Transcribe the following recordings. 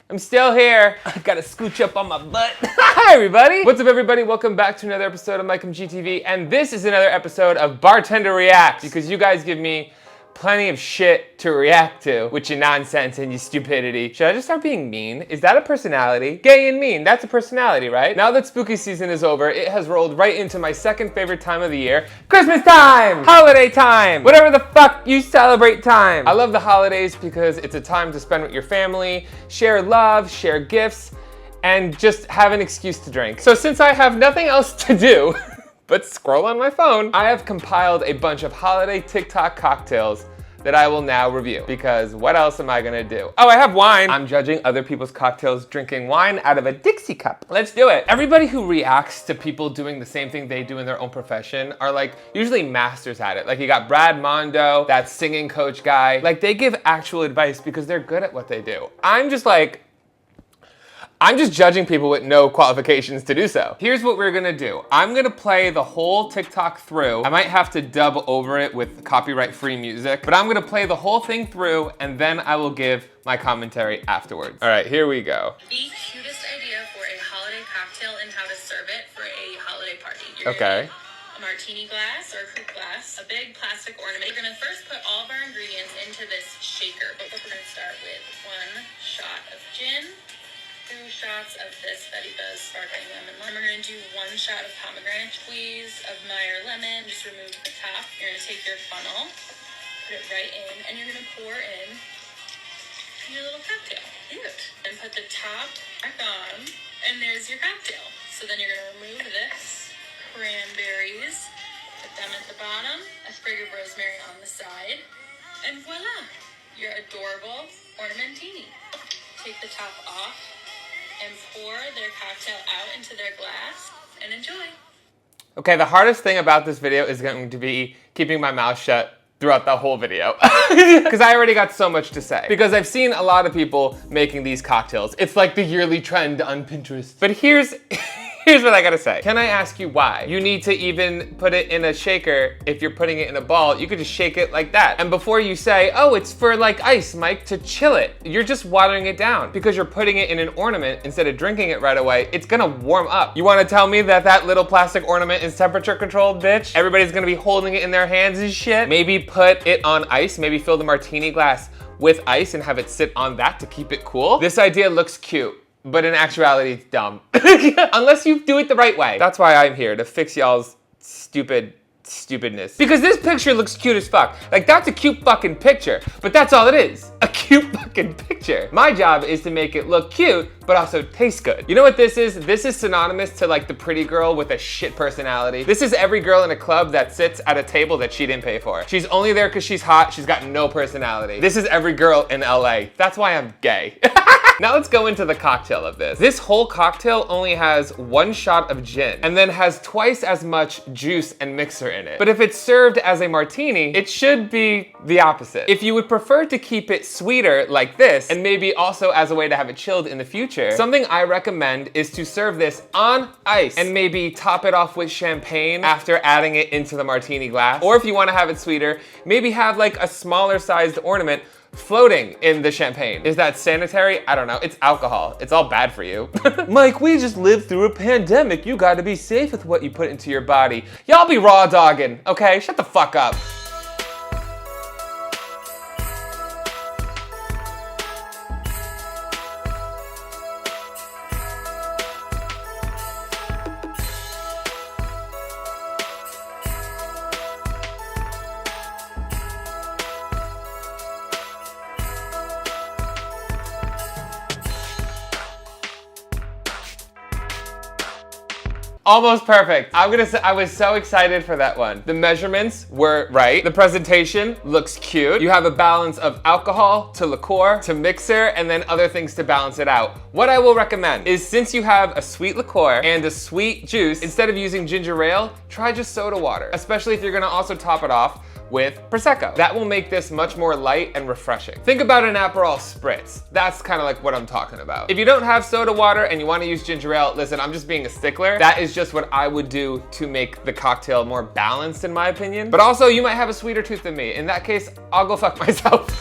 I'm still here. I gotta scooch up on my butt. Hi everybody. What's up everybody? Welcome back to another episode of MikeMGTV, and this is another episode of Bartender Reacts, because you guys give me plenty of shit to react to with your nonsense and your stupidity. Should I just start being mean? Is that a personality? Gay and mean, that's a personality, right? Now that spooky season is over, it has rolled right into my second favorite time of the year, Christmas time! Holiday time! Whatever the fuck you celebrate time! I love the holidays because it's a time to spend with your family, share love, share gifts, and just have an excuse to drink. So since I have nothing else to do, but scroll on my phone, I have compiled a bunch of holiday TikTok cocktails that I will now review, because what else am I gonna do? Oh, I have wine. I'm judging other people's cocktails drinking wine out of a Dixie cup. Let's do it. Everybody who reacts to people doing the same thing they do in their own profession are like usually masters at it. Like you got Brad Mondo, that singing coach guy. Like they give actual advice because they're good at what they do. I'm just judging people with no qualifications to do so. Here's what we're gonna do. I'm gonna play the whole TikTok through. I might have to dub over it with copyright-free music, but I'm gonna play the whole thing through and then I will give my commentary afterwards. All right, here we go. The cutest idea for a holiday cocktail and how to serve it for a holiday party. Okay. A martini glass or a coupe glass, a big plastic ornament. We're gonna first put all of our ingredients into this shaker. We're gonna start with 1 shot of gin, 2 shots of this Betty Buzz sparkling lemon. We're gonna do 1 shot of pomegranate, squeeze of Meyer lemon, just remove the top. You're gonna take your funnel, put it right in, and you're gonna pour in your little cocktail. Cute. And put the top back on, and there's your cocktail. So then you're gonna remove this, cranberries, put them at the bottom, a sprig of rosemary on the side, and voila, your adorable ornamentini. Take the top off and pour their cocktail out into their glass and enjoy. Okay, the hardest thing about this video is going to be keeping my mouth shut throughout the whole video. Because I already got so much to say. Because I've seen a lot of people making these cocktails. It's like the yearly trend on Pinterest. But here's what I gotta say. Can I ask you why you need to even put it in a shaker? If you're putting it in a ball, you could just shake it like that. And before you say, oh, it's for like ice, Mike, to chill it, you're just watering it down. Because you're putting it in an ornament instead of drinking it right away, it's gonna warm up. You wanna tell me that that little plastic ornament is temperature controlled, bitch? Everybody's gonna be holding it in their hands and shit? Maybe put it on ice, maybe fill the martini glass with ice and have it sit on that to keep it cool. This idea looks cute, but in actuality, it's dumb. Unless you do it the right way. That's why I'm here, to fix y'all's stupidness. Because this picture looks cute as fuck. Like, that's a cute fucking picture, but that's all it is. A cute fucking picture. My job is to make it look cute, but also taste good. You know what this is? This is synonymous to like the pretty girl with a shit personality. This is every girl in a club that sits at a table that she didn't pay for. She's only there because she's hot, she's got no personality. This is every girl in LA. That's why I'm gay. Now let's go into the cocktail of this. This whole cocktail only has 1 shot of gin and then has twice as much juice and mixer in it. But if it's served as a martini, it should be the opposite. If you would prefer to keep it sweeter like this, and maybe also as a way to have it chilled in the future, something I recommend is to serve this on ice and maybe top it off with champagne after adding it into the martini glass. Or if you want to have it sweeter, maybe have like a smaller sized ornament floating in the champagne. Is that sanitary? I don't know. It's alcohol. It's all bad for you. Mike, we just lived through a pandemic. You gotta be safe with what you put into your body. Y'all be raw dogging, okay? Shut the fuck up. Almost perfect. I'm gonna say I was so excited for that one. The measurements were right. The presentation looks cute. You have a balance of alcohol to liqueur to mixer and then other things to balance it out. What I will recommend is, since you have a sweet liqueur and a sweet juice, instead of using ginger ale, try just soda water, especially if you're gonna also top it off with Prosecco. That will make this much more light and refreshing. Think about an Aperol Spritz. That's kind of like what I'm talking about. If you don't have soda water and you want to use ginger ale, listen, I'm just being a stickler. That is just what I would do to make the cocktail more balanced, in my opinion. But also, you might have a sweeter tooth than me. In that case, I'll go fuck myself.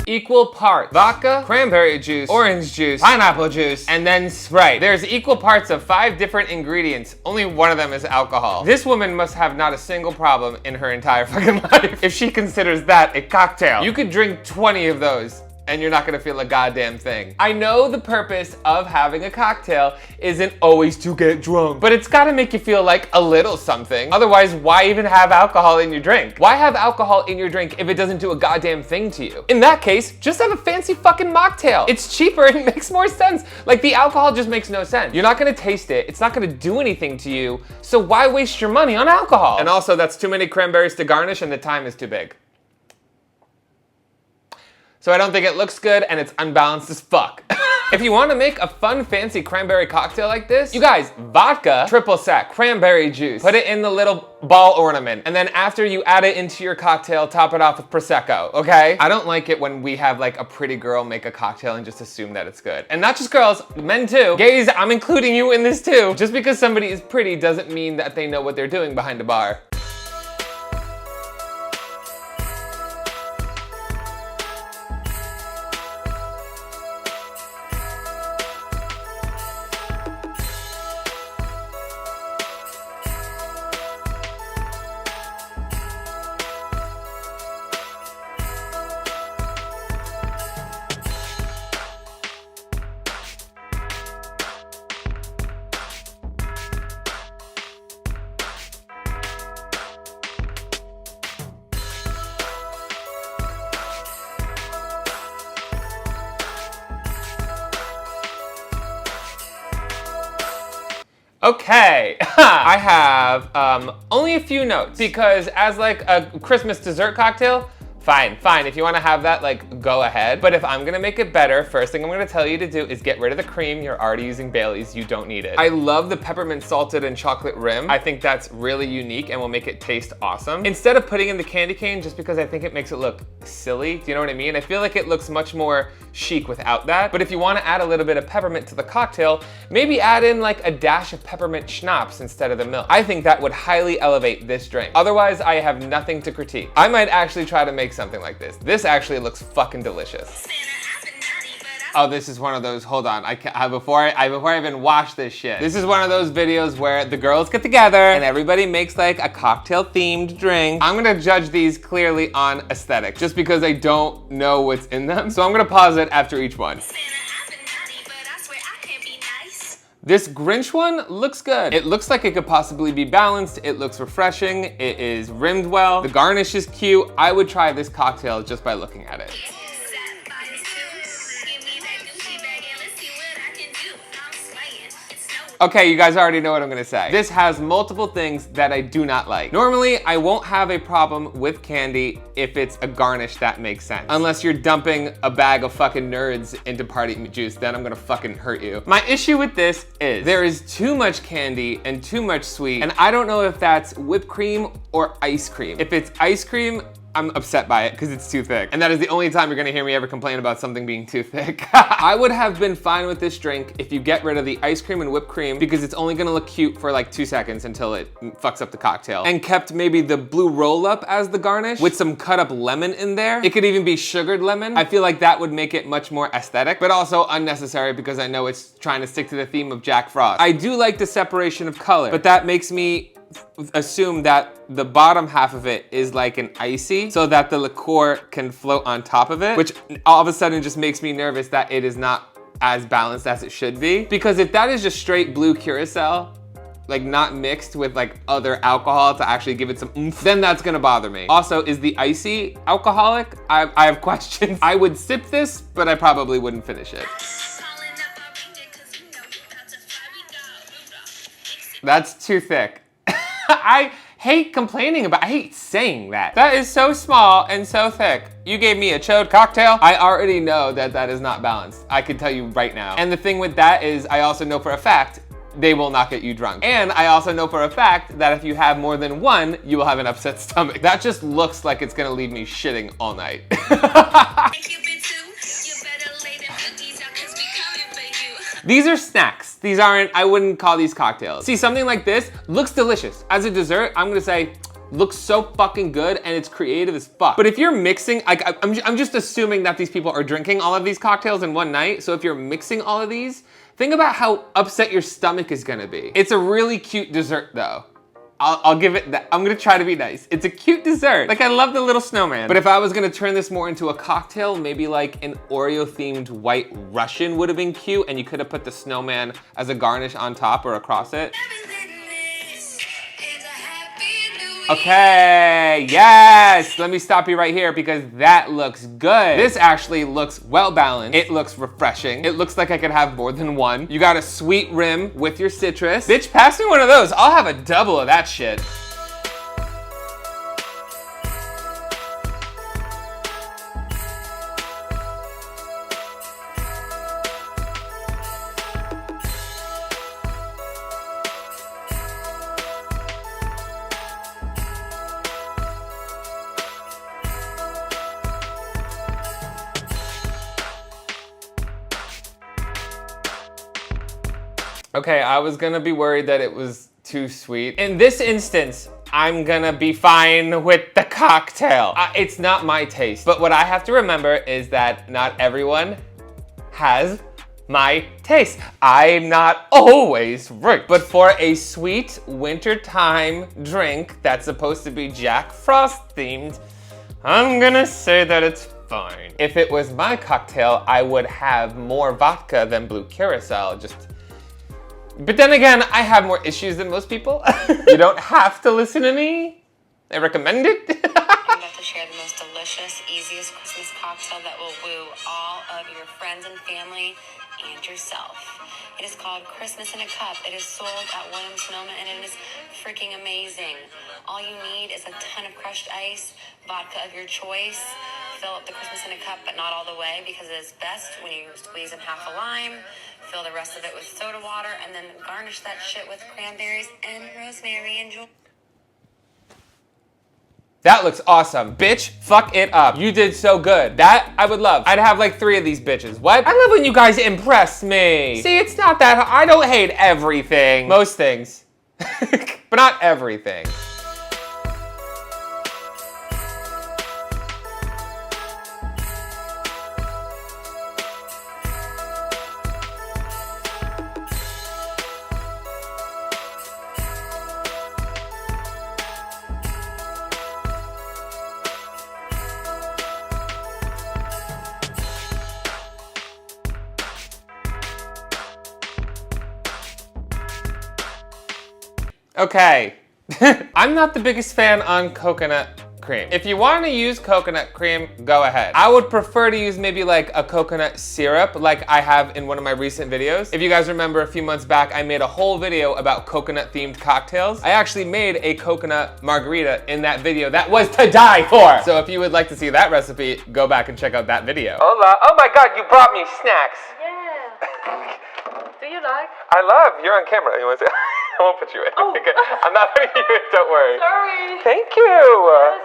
equal parts vodka, cranberry juice, orange juice, pineapple juice, and then Sprite. There's equal parts of 5 different ingredients. Only one of them is alcohol. This woman must have not a single problem in her entire fucking life if she considers that a cocktail. You could drink 20 of those and you're not gonna feel a goddamn thing. I know the purpose of having a cocktail isn't always to get drunk, but it's gotta make you feel like a little something. Otherwise, why even have alcohol in your drink? Why have alcohol in your drink if it doesn't do a goddamn thing to you? In that case, just have a fancy fucking mocktail. It's cheaper and it makes more sense. Like, the alcohol just makes no sense. You're not gonna taste it, it's not gonna do anything to you, so why waste your money on alcohol? And also, that's too many cranberries to garnish and the time is too big. So I don't think it looks good and it's unbalanced as fuck. If you want to make a fun, fancy cranberry cocktail like this, you guys, vodka, triple sec, cranberry juice, put it in the little ball ornament, and then after you add it into your cocktail, top it off with Prosecco, okay? I don't like it when we have like a pretty girl make a cocktail and just assume that it's good. And not just girls, men too. Gays, I'm including you in this too. Just because somebody is pretty doesn't mean that they know what they're doing behind a bar. Okay, I have only a few notes because as like a Christmas dessert cocktail, fine. If you want to have that, like, go ahead. But if I'm gonna make it better, first thing I'm gonna tell you to do is get rid of the cream. You're already using Bailey's, you don't need it. I love the peppermint salted and chocolate rim. I think that's really unique and will make it taste awesome. Instead of putting in the candy cane, just because I think it makes it look silly, do you know what I mean? I feel like it looks much more chic without that. But if you want to add a little bit of peppermint to the cocktail, maybe add in like a dash of peppermint schnapps instead of the milk. I think that would highly elevate this drink. Otherwise, I have nothing to critique. I might actually try to make something like this. This actually looks fucking delicious. Oh, this is one of those, hold on, before I even watch this shit. This is one of those videos where the girls get together and everybody makes like a cocktail themed drink. I'm gonna judge these clearly on aesthetic, just because I don't know what's in them. So I'm gonna pause it after each one. This Grinch one looks good. It looks like it could possibly be balanced. It looks refreshing. It is rimmed well. The garnish is cute. I would try this cocktail just by looking at it. Okay, you guys already know what I'm gonna say. This has multiple things that I do not like. Normally, I won't have a problem with candy if it's a garnish that makes sense. Unless you're dumping a bag of fucking nerds into party juice, then I'm gonna fucking hurt you. My issue with this is there is too much candy and too much sweet, and I don't know if that's whipped cream or ice cream. If it's ice cream, I'm upset by it because it's too thick. And that is the only time you're gonna hear me ever complain about something being too thick. I would have been fine with this drink if you get rid of the ice cream and whipped cream because it's only gonna look cute for like 2 seconds until it fucks up the cocktail. And kept maybe the blue roll up as the garnish with some cut up lemon in there. It could even be sugared lemon. I feel like that would make it much more aesthetic, but also unnecessary because I know it's trying to stick to the theme of Jack Frost. I do like the separation of color, but that makes me assume that the bottom half of it is like an icy so that the liqueur can float on top of it, which all of a sudden just makes me nervous that it is not as balanced as it should be. Because if that is just straight blue curacao, like not mixed with like other alcohol to actually give it some oomph, then that's gonna bother me. Also, is the icy alcoholic? I have questions. I would sip this, but I probably wouldn't finish it. That's too thick. I hate complaining about, I hate saying that. That is so small and so thick. You gave me a chode cocktail. I already know that that is not balanced. I can tell you right now. And the thing with that is I also know for a fact they will not get you drunk. And I also know for a fact that if you have more than one, you will have an upset stomach. That just looks like it's gonna leave me shitting all night. These are snacks. These aren't, I wouldn't call these cocktails. See, something like this looks delicious. As a dessert, I'm gonna say, looks so fucking good and it's creative as fuck. But if you're mixing, like, I'm just assuming that these people are drinking all of these cocktails in one night. So if you're mixing all of these, think about how upset your stomach is gonna be. It's a really cute dessert though. I'll give it that. I'm gonna try to be nice. It's a cute dessert. Like, I love the little snowman. But if I was gonna turn this more into a cocktail, maybe like an Oreo themed White Russian would have been cute, and you could have put the snowman as a garnish on top or across it. Okay, yes! Let me stop you right here because that looks good. This actually looks well balanced. It looks refreshing. It looks like I could have more than one. You got a sweet rim with your citrus. Bitch, pass me one of those. I'll have a double of that shit. Okay, I was gonna be worried that it was too sweet. In this instance, I'm gonna be fine with the cocktail. It's not my taste, but what I have to remember is that not everyone has my taste. I'm not always right. But for a sweet wintertime drink that's supposed to be Jack Frost themed, I'm gonna say that it's fine. If it was my cocktail, I would have more vodka than blue curacao, but then again, I have more issues than most people. You don't have to listen to me. I recommend it. I'm about to share the most delicious, easiest Christmas cocktail that will woo all of your friends and family and yourself. It is called Christmas in a Cup. It is sold at Williams-Sonoma and it is freaking amazing. All you need is a ton of crushed ice, vodka of your choice. Fill up the Christmas in a cup, but not all the way because it is best when you squeeze in half a lime. Fill the rest of it with soda water and then garnish that shit with cranberries and rosemary. Enjoy. That looks awesome. Bitch, fuck it up. You did so good. That I would love. I'd have like 3 of these bitches. What? I love when you guys impress me. See, it's not that hard. I don't hate everything. Most things. But not everything. Okay, I'm not the biggest fan on coconut cream. If you want to use coconut cream, go ahead. I would prefer to use maybe like a coconut syrup like I have in one of my recent videos. If you guys remember a few months back, I made a whole video about coconut themed cocktails. I actually made a coconut margarita in that video that was to die for. So if you would like to see that recipe, go back and check out that video. Hola, oh my God, you brought me snacks. Yeah. Do you like? I love, you're on camera. You want to say? I won't put you in. Oh. I'm not putting you in, don't worry. Sorry. Thank you.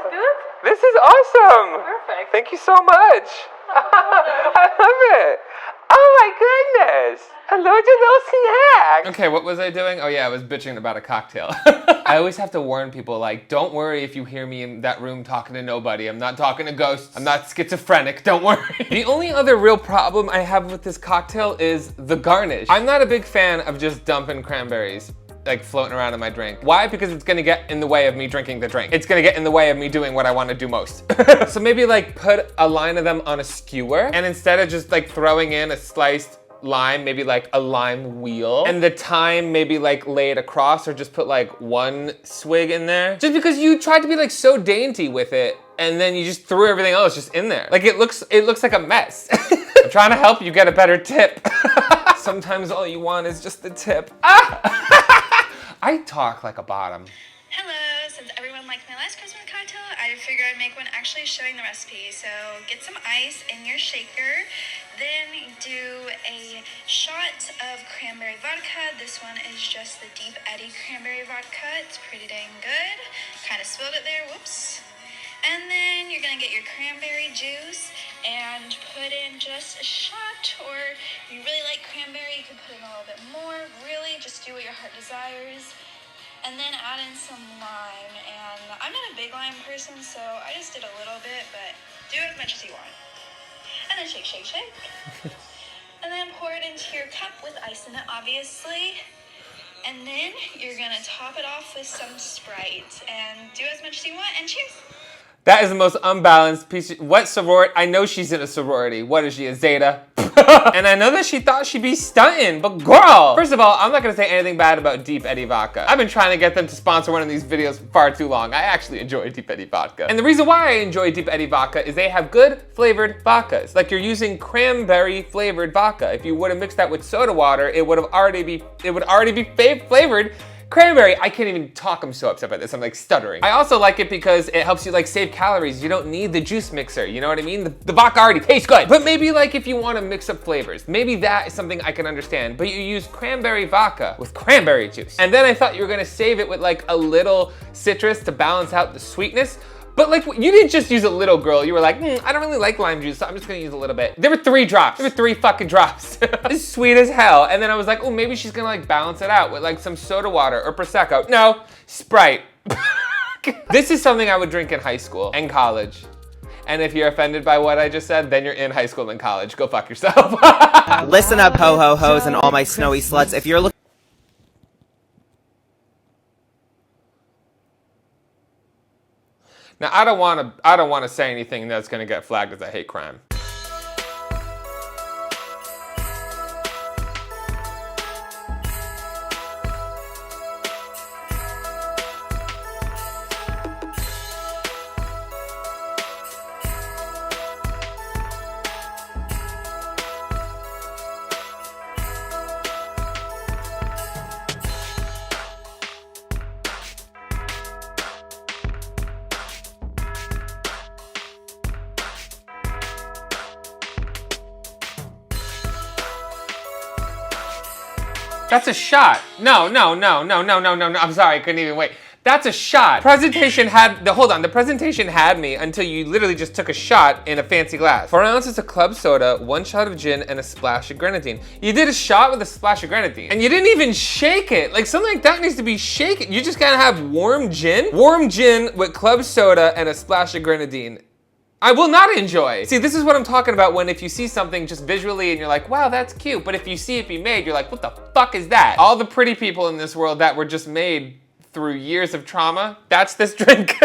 That's good. This is awesome. Perfect. Thank you so much. I love it. Oh my goodness. A loads of little snacks. Okay, what was I doing? Oh yeah, I was bitching about a cocktail. I always have to warn people, like, don't worry if you hear me in that room talking to nobody. I'm not talking to ghosts. I'm not schizophrenic, don't worry. The only other real problem I have with this cocktail is the garnish. I'm not a big fan of just dumping cranberries like floating around in my drink. Why? Because it's gonna get in the way of me drinking the drink. It's gonna get in the way of me doing what I wanna do most. So maybe like put a line of them on a skewer, and instead of just like throwing in a sliced lime, maybe like a lime wheel, and the thyme maybe like lay it across, or just put like 1 swig in there. Just because you tried to be like so dainty with it, and then you just threw everything else just in there. Like it looks like a mess. I'm trying to help you get a better tip. Sometimes all you want is just the tip. I talk like a bottom. Hello, since everyone liked my last Christmas cocktail, I figured I'd make one actually showing the recipe. So get some ice in your shaker, then do a shot of cranberry vodka. This one is just the Deep Eddy cranberry vodka. It's pretty dang good. Kind of spilled it there, whoops. And then you're gonna get your cranberry juice and put in just a shot, or if you really like cranberry, you can put in a little bit more. Really, just do what your heart desires. and then add in some lime. And I'm not a big lime person, so I just did a little bit, but do as much as you want. And then shake, shake, shake. And then pour it into your cup with ice in it, obviously. And then you're gonna top it off with some Sprite and do as much as you want, and cheers. That is the most unbalanced piece of, what sorority? I know she's in a sorority. What is she, a Zeta? And I know that she thought she'd be stunting, but girl! First of all, I'm not gonna say anything bad about Deep Eddy Vodka. I've been trying to get them to sponsor one of these videos for far too long. I actually enjoy Deep Eddy Vodka. And the reason why I enjoy Deep Eddy Vodka is they have good flavored vodkas. Like you're using cranberry flavored vodka. If you would have mixed that with soda water, it would already be flavored cranberry. I can't even talk, I'm so upset by this, I'm like stuttering. I also like it because it helps you like save calories. You don't need the juice mixer, you know what I mean? The vodka already tastes good. But maybe like if you want to mix up flavors, maybe that is something I can understand. But you use cranberry vodka with cranberry juice. And then I thought you were gonna save it with like a little citrus to balance out the sweetness. But like, you didn't just use a little, girl. You were like, I don't really like lime juice, so I'm just gonna use a little bit. There were 3 drops. There were 3 fucking drops. It's sweet as hell. And then I was like, oh, maybe she's gonna like balance it out with like some soda water or Prosecco. No, Sprite. This is something I would drink in high school and college. And if you're offended by what I just said, then you're in high school and college. Go fuck yourself. Listen up, ho-ho-hos and all my snowy sluts. If you're looking Now, I don't want to say anything that's going to get flagged as a hate crime. That's a shot. No. I'm sorry, I couldn't even wait. That's a shot. The presentation had me until you literally just took a shot in a fancy glass. 4 ounces of club soda, 1 shot of gin, and a splash of grenadine. You did a shot with a splash of grenadine. And you didn't even shake it. Like something like that needs to be shaken. You just gotta have warm gin? Warm gin with club soda and a splash of grenadine. I will not enjoy. See, this is what I'm talking about when if you see something just visually and you're like, wow, that's cute. But if you see it be made, you're like, what the fuck is that? All the pretty people in this world that were just made through years of trauma, that's this drink.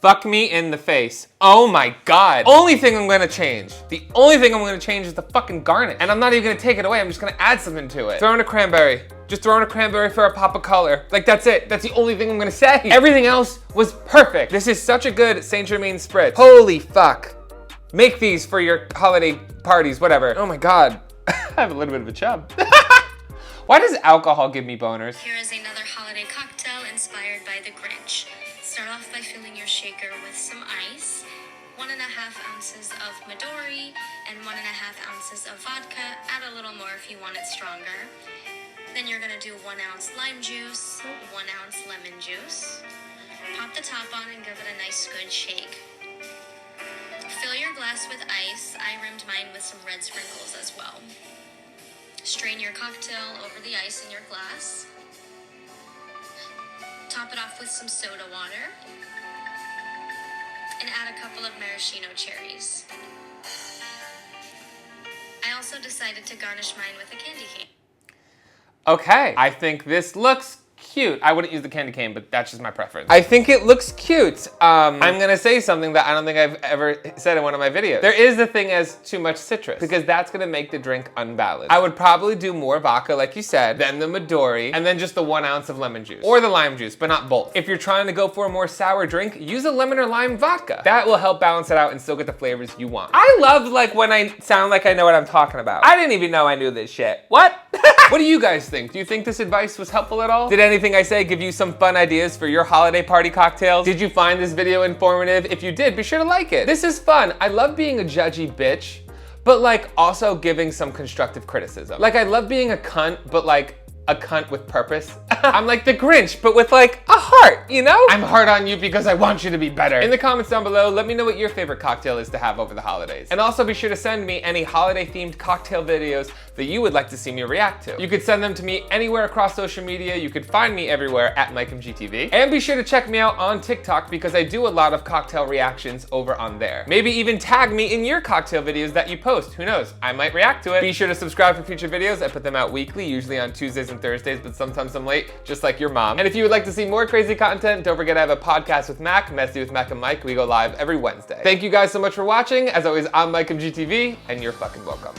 Fuck me in the face. Oh my God. Only thing I'm gonna change. The only thing I'm gonna change is the fucking garnish. And I'm not even gonna take it away. I'm just gonna add something to it. Throw in a cranberry. Just throw in a cranberry for a pop of color. Like that's it. That's the only thing I'm gonna say. Everything else was perfect. This is such a good Saint Germain spritz. Holy fuck. Make these for your holiday parties, whatever. Oh my God. I have a little bit of a chub. Why does alcohol give me boners? Here is another holiday cocktail inspired by the Grinch. Start off by filling your shaker with some ice, 1.5 ounces of Midori, and 1.5 ounces of vodka. Add a little more if you want it stronger. Then you're gonna do 1 ounce lime juice, 1 ounce lemon juice. Pop the top on and give it a nice good shake. Fill your glass with ice. I rimmed mine with some red sprinkles as well. Strain your cocktail over the ice in your glass. Top it off with some soda water. And add a couple of maraschino cherries. I also decided to garnish mine with a candy cane. Okay, I think this looks cute. I wouldn't use the candy cane, but that's just my preference. I think it looks cute. I'm gonna say something that I don't think I've ever said in one of my videos. There is a thing as too much citrus, because that's gonna make the drink unbalanced. I would probably do more vodka, like you said, then the Midori, and then just the 1 ounce of lemon juice. Or the lime juice, but not both. If you're trying to go for a more sour drink, use a lemon or lime vodka. That will help balance it out and still get the flavors you want. I love like when I sound like I know what I'm talking about. I didn't even know I knew this shit. What? What do you guys think? Do you think this advice was helpful at all? Did anything I say give you some fun ideas for your holiday party cocktails? Did you find this video informative? If you did, be sure to like it. This is fun. I love being a judgy bitch, but like also giving some constructive criticism. Like I love being a cunt, but like a cunt with purpose. I'm like the Grinch, but with like a heart, you know? I'm hard on you because I want you to be better. In the comments down below, let me know what your favorite cocktail is to have over the holidays. And also be sure to send me any holiday themed cocktail videos that you would like to see me react to. You could send them to me anywhere across social media. You could find me everywhere at MikeMGTV. And be sure to check me out on TikTok because I do a lot of cocktail reactions over on there. Maybe even tag me in your cocktail videos that you post. Who knows? I might react to it. Be sure to subscribe for future videos. I put them out weekly, usually on Tuesdays and Thursdays, but sometimes I'm late, just like your mom. And if you would like to see more crazy content, don't forget I have a podcast with Mac, Messy with Mac and Mike. We go live every Wednesday. Thank you guys so much for watching. As always, I'm MikeMGTV, and you're fucking welcome.